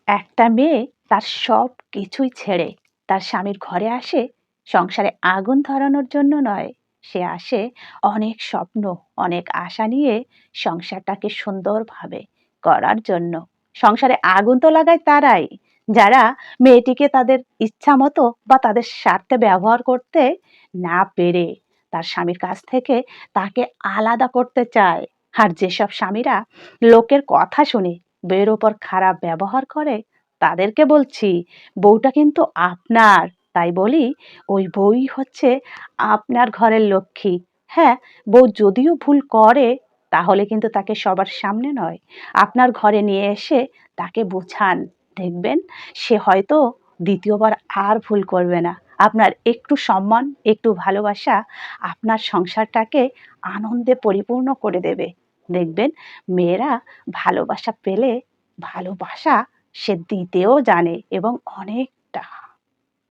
একটা মেয়ে তার সব কিছুই ছেড়ে তার স্বামীর ঘরে আসে সংসারে আগুন ধরানোর জন্য নয়। সে আসে অনেক স্বপ্ন, অনেক আশা নিয়ে সংসারটাকে সুন্দরভাবে করার জন্য। সংসারে আগুন তো লাগায় তারাই, যারা মেয়েটিকে তাদের ইচ্ছা মতো বা তাদের স্বার্থে ব্যবহার করতে না পেরে তার স্বামীর কাছ থেকে তাকে আলাদা করতে চায়। আর যেসব স্বামীরা লোকের কথা শুনে বউয়ের ওপর খারাপ ব্যবহার করে, তাদেরকে বলছি, বউটা কিন্তু আপনার। তাই বলি, ওই বউই হচ্ছে আপনার ঘরের লক্ষ্মী। হ্যাঁ, বউ যদিও ভুল করে, তাহলে কিন্তু তাকে সবার সামনে নয়, আপনার ঘরে নিয়ে এসে তাকে বোঝান। দেখবেন সে হয়তো দ্বিতীয়বার আর ভুল করবে না। আপনার একটু সম্মান, একটু ভালোবাসা আপনার সংসারটাকে আনন্দে পরিপূর্ণ করে দেবে। দেখবেন মেয়েরা ভালোবাসা পেলে ভালোবাসা সে দিতেও জানে এবং অনেক